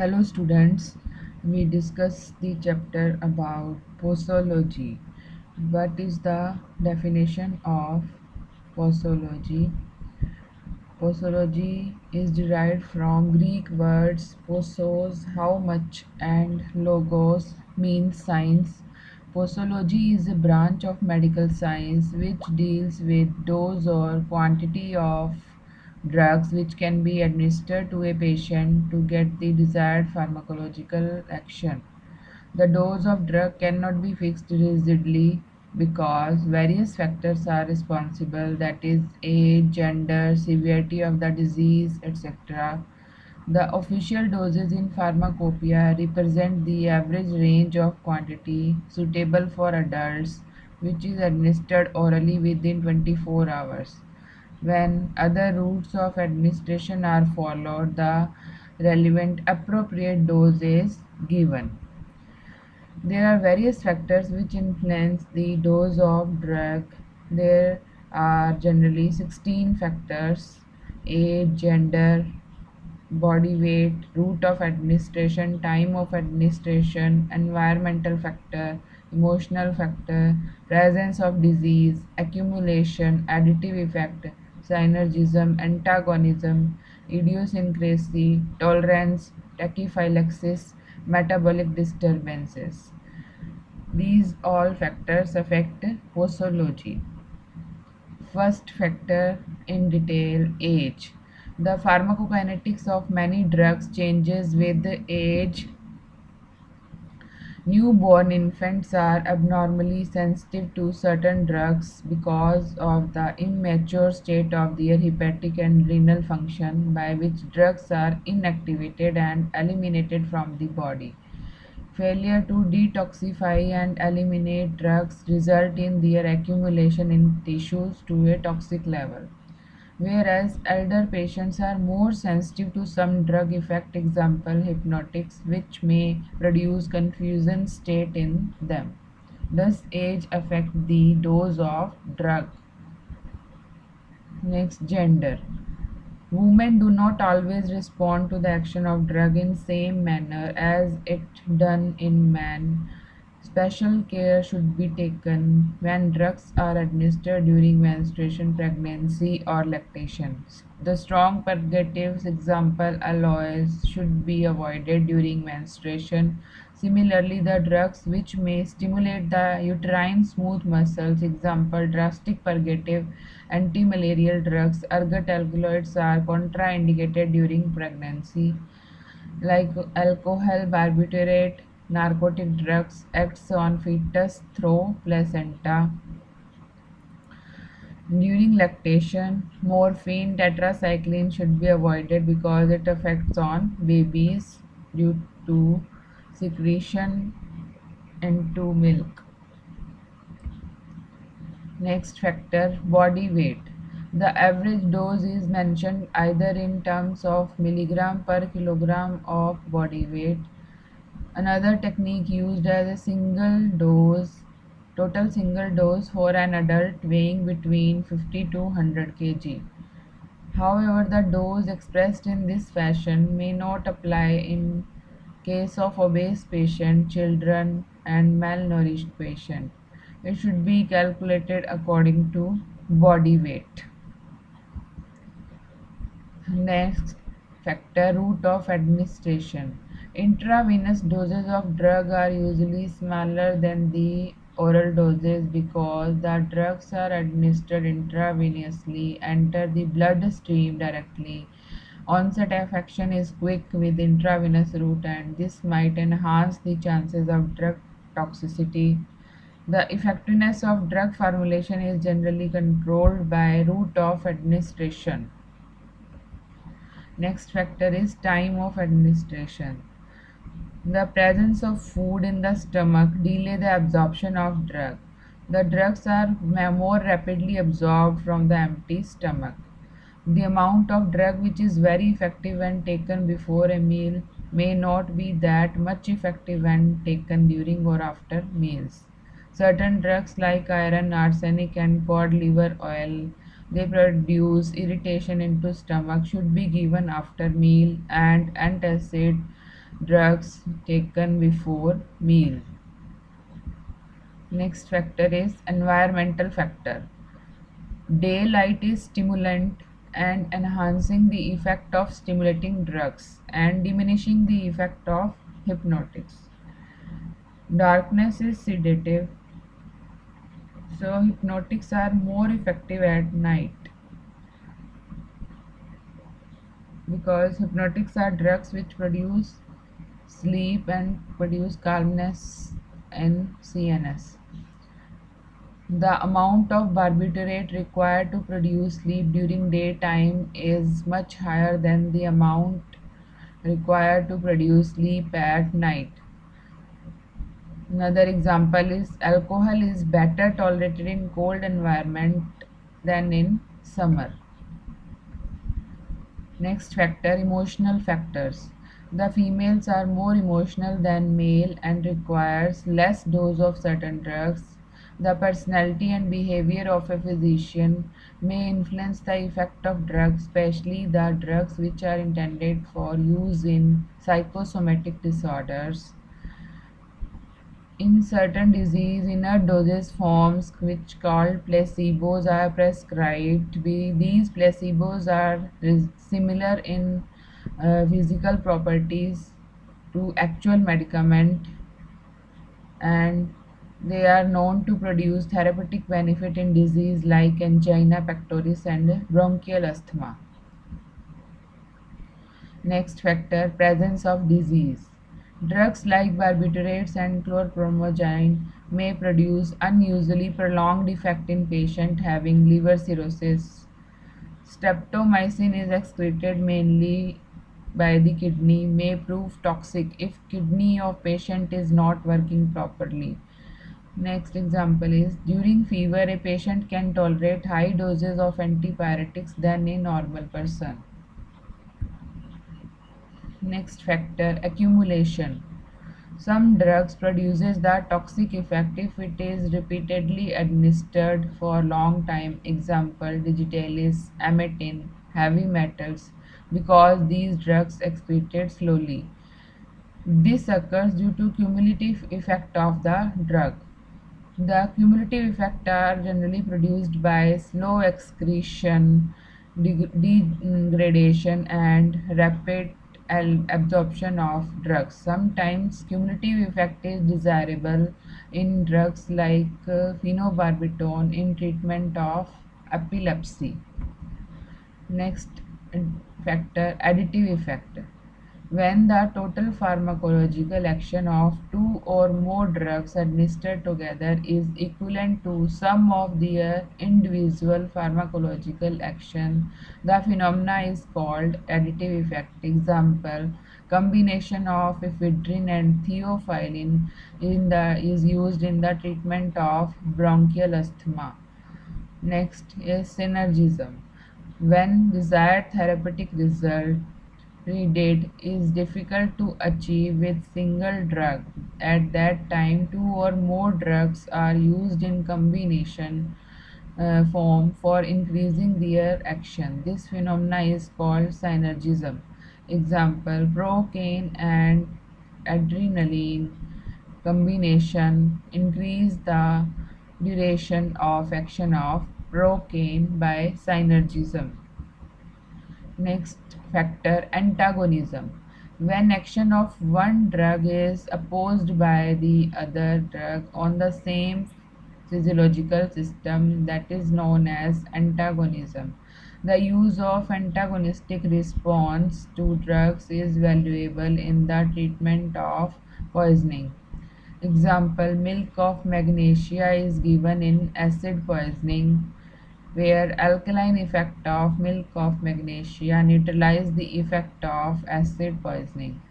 Hello students, we discuss the chapter about posology. What is the definition of posology? Posology is derived from Greek words posos, how much, and logos means science. Posology is a branch of medical science which deals with dose or quantity of drugs which can be administered to a patient to get the desired pharmacological action. The dose of drug cannot be fixed rigidly because various factors are responsible, that is age, gender, severity of the disease, etc. The official doses in pharmacopoeia represent the average range of quantity suitable for adults, which is administered orally within 24 hours. When other routes of administration are followed, the relevant appropriate dose is given. There are various factors which influence the dose of drug. There are generally 16 factors: age, gender, body weight, route of administration, time of administration, environmental factor, emotional factor, presence of disease, accumulation, additive effect, synergism, antagonism, idiosyncrasy, tolerance, tachyphylaxis, metabolic disturbances. These all factors affect posology. First factor in detail: age. The pharmacokinetics of many drugs changes with age. Newborn infants are abnormally sensitive to certain drugs because of the immature state of their hepatic and renal function, by which drugs are inactivated and eliminated from the body. Failure to detoxify and eliminate drugs result in their accumulation in tissues to a toxic level. Whereas elder patients are more sensitive to some drug effect, example hypnotics, which may produce confusion state in them. Thus age affect the dose of drug. Next, gender. Women do not always respond to the action of drug in same manner as it done in men. Special care should be taken when drugs are administered during menstruation, pregnancy, or lactation. The strong purgatives, example aloes, should be avoided during menstruation. Similarly, the drugs which may stimulate the uterine smooth muscles, example drastic purgative, antimalarial drugs, ergot alkaloids, are contraindicated during pregnancy. Like alcohol, barbiturate, narcotic drugs acts on fetus through placenta. During lactation, morphine, tetracycline should be avoided because it affects on babies due to secretion into milk. Next factor, body weight. The average dose is mentioned either in terms of milligram per kilogram of body weight. Another technique used as a total single dose for an adult weighing between 50 to 100 kg. However, the dose expressed in this fashion may not apply in case of obese patient, children, and malnourished patient. It should be calculated according to body weight. Next factor, route of administration. Intravenous doses of drug are usually smaller than the oral doses because the drugs are administered intravenously, enter the bloodstream directly. Onset of action is quick with intravenous route, and this might enhance the chances of drug toxicity. The effectiveness of drug formulation is generally controlled by route of administration. Next factor is time of administration. The presence of food in the stomach delay the absorption of drug. The drugs are more rapidly absorbed from the empty stomach. The amount of drug which is very effective when taken before a meal may not be that much effective when taken during or after meals. Certain drugs like iron, arsenic, and cod liver oil, they produce irritation into stomach, should be given after meal, and antacid drugs taken before meal. Next factor is environmental factor. Daylight is stimulant and enhancing the effect of stimulating drugs and diminishing the effect of hypnotics. Darkness is sedative, so hypnotics are more effective at night because hypnotics are drugs which produce sleep and produce calmness in CNS. The amount of barbiturate required to produce sleep during daytime is much higher than the amount required to produce sleep at night. Another example is alcohol is better tolerated in cold environment than in summer. Next factor, emotional factors. The females are more emotional than male and requires less dose of certain drugs. The personality and behavior of a physician may influence the effect of drugs, especially the drugs which are intended for use in psychosomatic disorders. In certain disease, inert dosage forms, which called placebos, are prescribed. These placebos are similar in physical properties to actual medicament, and they are known to produce therapeutic benefit in disease like angina pectoris and bronchial asthma. Next factor, presence of disease. Drugs like barbiturates and chlorpromazine may produce unusually prolonged effect in patient having liver cirrhosis. Streptomycin is excreted mainly by the kidney, may prove toxic if kidney of patient is not working properly. Next example is during fever a patient can tolerate high doses of antipyretics than a normal person. Next factor, accumulation. Some drugs produces the toxic effect if it is repeatedly administered for long time. Example, digitalis, ametin, heavy metals, because these drugs excreted slowly. This occurs due to cumulative effect of the drug. The cumulative effects are generally produced by slow excretion, degradation, and rapid absorption of drugs. Sometimes cumulative effect is desirable in drugs like phenobarbital in treatment of epilepsy. Next factor, additive effect. When the total pharmacological action of two or more drugs administered together is equivalent to sum of their individual pharmacological action, the phenomena is called additive effect. Example, combination of ephedrine and theophylline is used in the treatment of bronchial asthma. Next is synergism. When desired therapeutic result predate is difficult to achieve with single drug. At that time, two or more drugs are used in combination form for increasing their action. This phenomena is called synergism. Example, procaine and adrenaline combination increase the duration of action of procaine by synergism. Next factor, antagonism. When action of one drug is opposed by the other drug on the same physiological system, that is known as antagonism. The use of antagonistic response to drugs is valuable in the treatment of poisoning. Example, milk of magnesia is given in acid poisoning where alkaline effect of milk of magnesia neutralize the effect of acid poisoning.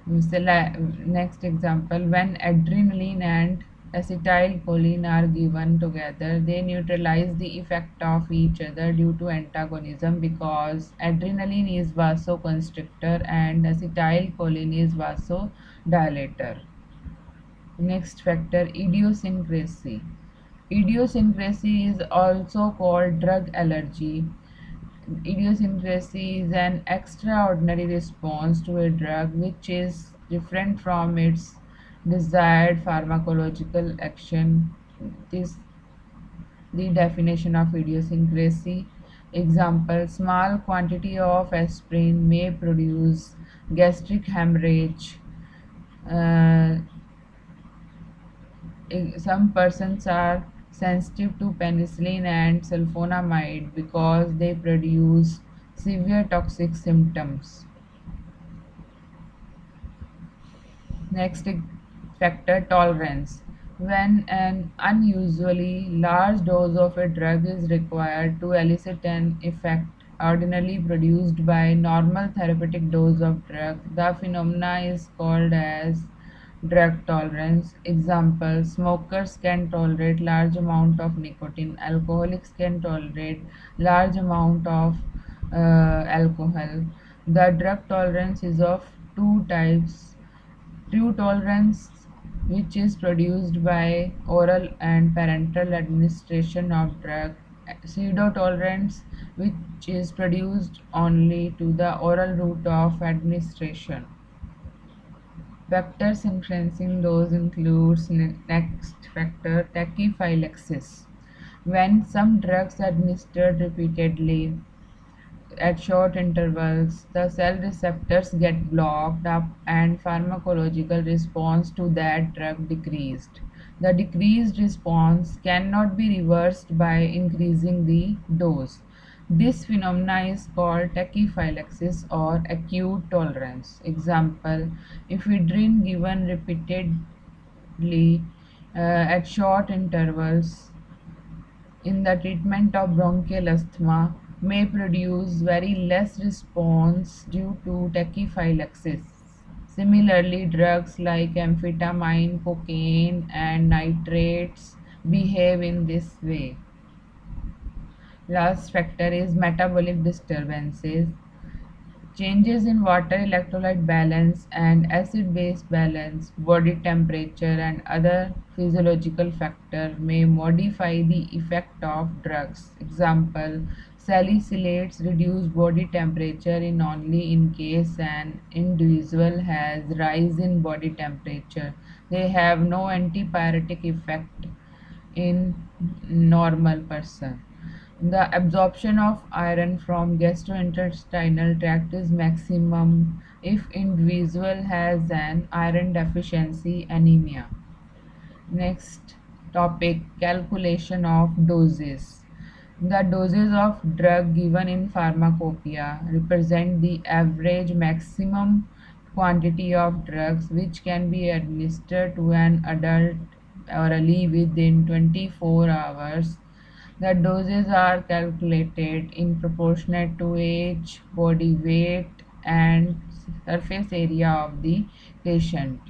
Next example, when adrenaline and acetylcholine are given together, they neutralize the effect of each other due to antagonism because adrenaline is vasoconstrictor and acetylcholine is vasodilator. Next factor, idiosyncrasy. Idiosyncrasy is also called drug allergy. Idiosyncrasy is an extraordinary response to a drug which is different from its desired pharmacological action. This the definition of idiosyncrasy. Example: small quantity of aspirin may produce gastric hemorrhage. Uh, some persons are sensitive to penicillin and sulfonamide because they produce severe toxic symptoms. Next factor, tolerance. When an unusually large dose of a drug is required to elicit an effect ordinarily produced by normal therapeutic dose of drug, the phenomena is called as drug tolerance. Example: smokers can tolerate large amount of nicotine. Alcoholics can tolerate large amount of alcohol. The drug tolerance is of two types: true tolerance, which is produced by oral and parenteral administration of drug; pseudo-tolerance, which is produced only to the oral route of administration. Factors influencing those includes next factor, tachyphylaxis. When some drugs are administered repeatedly at short intervals, the cell receptors get blocked up and pharmacological response to that drug decreased. The decreased response cannot be reversed by increasing the dose. This phenomena is called tachyphylaxis or acute tolerance. Example: ephedrine given repeatedly at short intervals in the treatment of bronchial asthma may produce very less response due to tachyphylaxis. Similarly, drugs like amphetamine, cocaine, and nitrates behave in this way. Last factor is metabolic disturbances. Changes in water electrolyte balance and acid-base balance, body temperature, and other physiological factors may modify the effect of drugs. Example: salicylates reduce body temperature in only in case an individual has rise in body temperature. They have no antipyretic effect in normal person. The absorption of iron from gastrointestinal tract is maximum if individual has an iron deficiency anemia. Next topic, calculation of doses. The doses of drug given in pharmacopoeia represent the average maximum quantity of drugs which can be administered to an adult orally within 24 hours. The doses are calculated in proportionate to age, body weight, and surface area of the patient.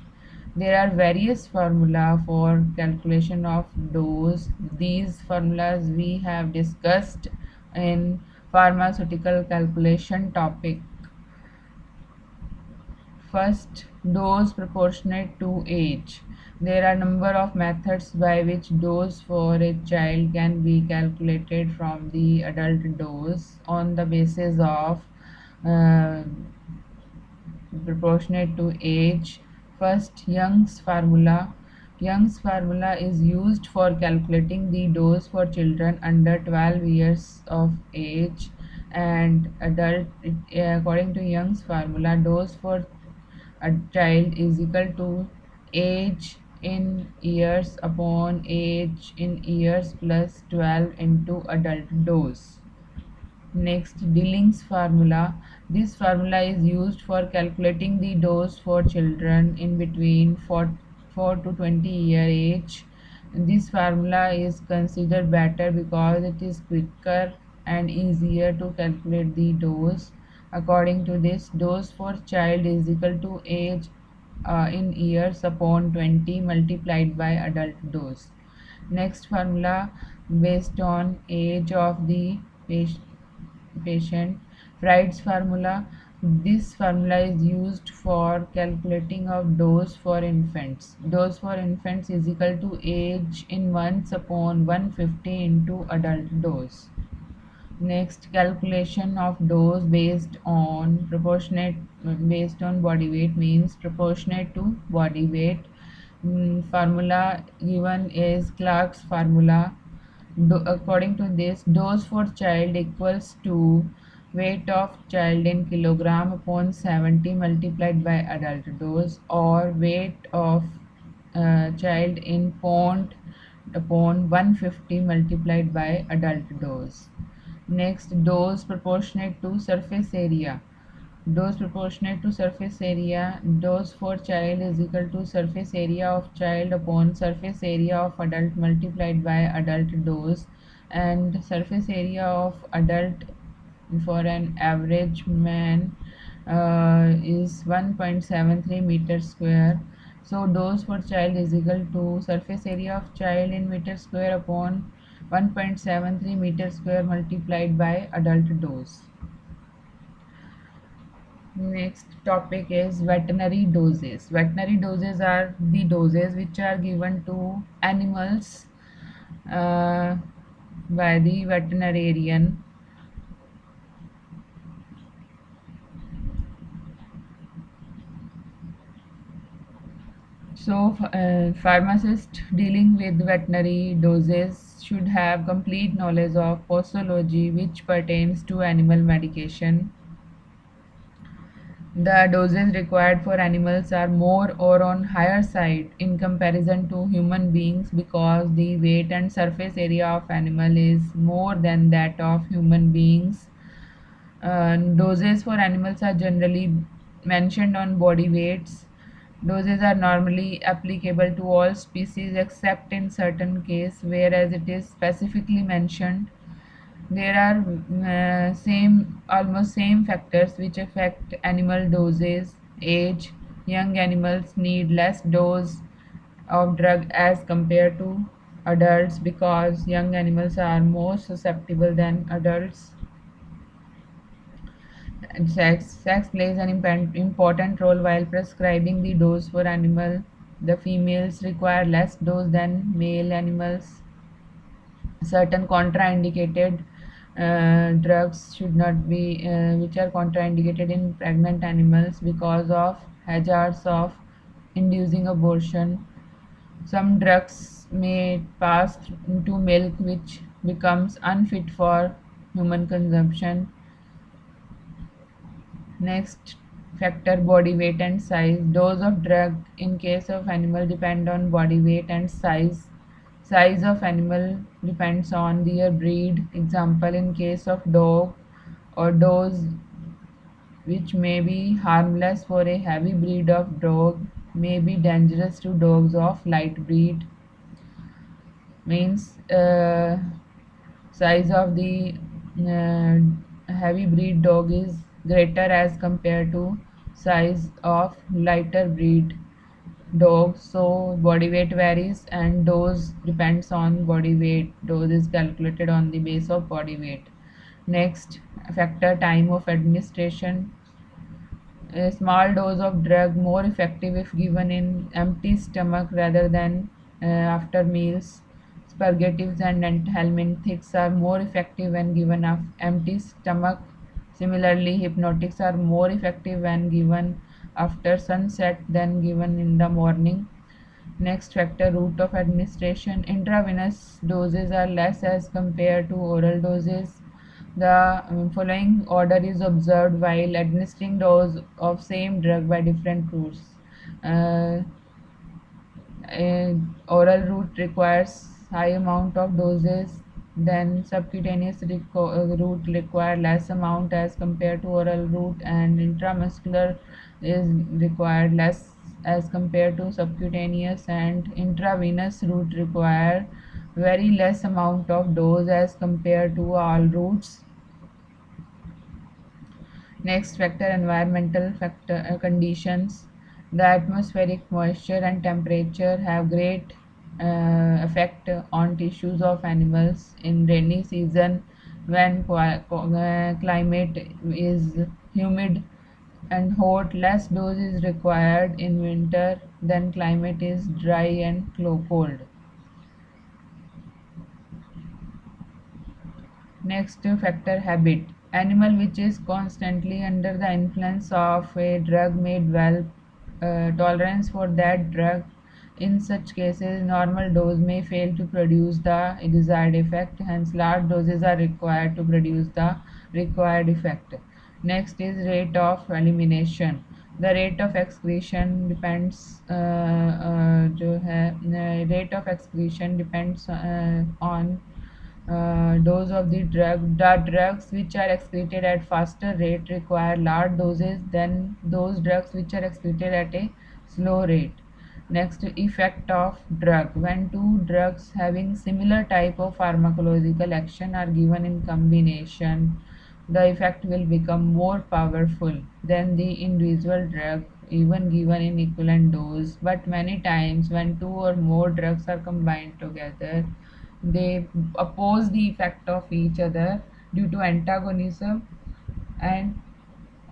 There are various formula for calculation of dose. These formulas we have discussed in pharmaceutical calculation topic. First, dose proportionate to age. There are number of methods by which dose for a child can be calculated from the adult dose on the basis of uh, proportionate to age. First, Young's formula. Young's formula is used for calculating the dose for children under 12 years of age and adult. According to Young's formula, dose for a child is equal to age in years upon age in years plus 12 into adult dose. Next, Dilling's formula. This formula is used for calculating the dose for children in between 4 to 20-year age. This formula is considered better because it is quicker and easier to calculate the dose. According to this, dose for child is equal to age in years upon 20 multiplied by adult dose. Next formula, based on age of the patient, Fried's formula. This formula is used for calculating of dose for infants. Dose for infants is equal to age in months upon 150 into adult dose. Next, calculation of dose based on proportionate based on body weight means proportionate to body weight. Formula given is Clark's formula. According to this, dose for child equals to weight of child in kilogram upon 70 multiplied by adult dose, or weight of child in pound upon 150 multiplied by adult dose. Next, dose proportionate to surface area. Dose proportionate to surface area. Dose for child is equal to surface area of child upon surface area of adult multiplied by adult dose, and surface area of adult for an average man is 1.73 meters square. So dose for child is equal to surface area of child in meter square upon 1.73 meter square multiplied by adult dose. Next topic is veterinary doses. Veterinary doses are the doses which are given to animals uh, by the veterinarian. So, pharmacist dealing with veterinary doses should have complete knowledge of posology, which pertains to animal medication. The doses required for animals are more or on higher side in comparison to human beings, because the weight and surface area of animal is more than that of human beings. Doses for animals are generally mentioned on body weights. Doses are normally applicable to all species except in certain case, whereas it is specifically mentioned. There are same almost same factors which affect animal doses. Age: young animals need less dose of drug as compared to adults, because young animals are more susceptible than adults. And sex plays an important role while prescribing the dose for animal. The females require less dose than male animals. Certain contraindicated drugs should not be which are contraindicated in pregnant animals because of hazards of inducing abortion. Some drugs may pass into milk, which becomes unfit for human consumption. Next factor: body weight and size. Dose of drug in case of animal depend on body weight and size. Size of animal depends on their breed. Example: in case of dog, or dose which may be harmless for a heavy breed of dog may be dangerous to dogs of light breed. Means size of the heavy breed dog is greater as compared to size of lighter breed dog. So body weight varies and dose depends on body weight. Dose is calculated on the base of body weight. Next factor: time of administration. A small dose of drug more effective if given in empty stomach rather than after meals. Purgatives and anthelmintics are more effective when given of empty stomach. Similarly, hypnotics are more effective when given after sunset than given in the morning. Next factor: route of administration. Intravenous doses are less as compared to oral doses. The following order is observed while administering dose of same drug by different routes. Uh, Oral route requires high amount of doses, then subcutaneous route require less amount as compared to oral route, and intramuscular is required less as compared to subcutaneous, and intravenous route require very less amount of dose as compared to all routes. Next factor: environmental factor conditions. The atmospheric moisture and temperature have great effect on tissues of animals. In rainy season, when climate is humid and hot, less dose is required. In winter, then climate is dry and cold. Next factor: habit. Animal which is constantly under the influence of a drug may develop tolerance for that drug. In such cases, normal dose may fail to produce the desired effect, hence, large doses are required to produce the required effect. Next is rate of elimination. The rate of excretion depends rate of excretion depends on dose of the drug. The drugs which are excreted at faster rate require large doses than those drugs which are excreted at a slow rate. Next, effect of drug. When two drugs having similar type of pharmacological action are given in combination, the effect will become more powerful than the individual drug even given in equivalent dose. But many times when two or more drugs are combined together, they oppose the effect of each other due to antagonism, and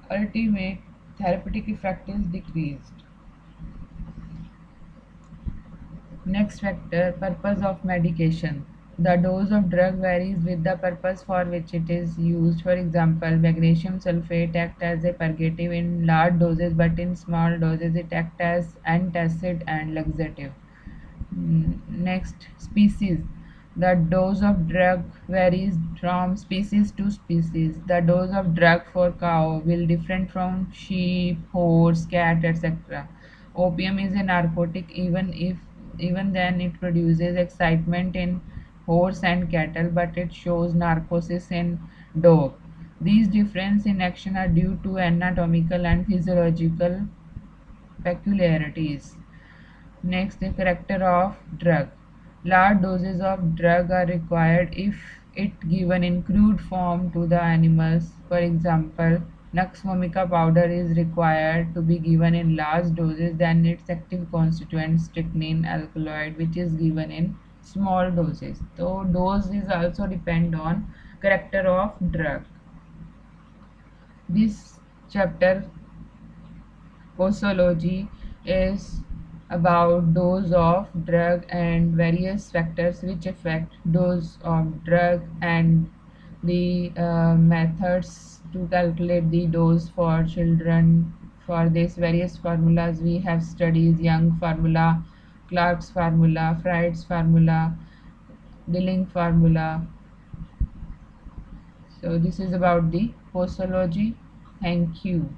ultimate therapeutic effect is decreased. Next factor, purpose of medication. The dose of drug varies with the purpose for which it is used. For example, magnesium sulfate acts as a purgative in large doses, but in small doses it acts as antacid and laxative. Next, species. The dose of drug varies from species to species. The dose of drug for cow will different from sheep, horse, cat, etc. Opium is a narcotic even then it produces excitement in horse and cattle, but it shows narcosis in dog. These differences in action are due to anatomical and physiological peculiarities. Next, the character of drug. Large doses of drug are required if it given in crude form to the animals. For example, Nux vomica powder is required to be given in large doses than its active constituent strychnine alkaloid, which is given in small doses. So dose is also depend on character of drug. This chapter posology is about dose of drug and various factors which affect dose of drug, and the methods to calculate the dose for children. For this various formulas we have studied: Young formula, Clark's formula, Freud's formula, Dilling formula. So this is about the posology. Thank you.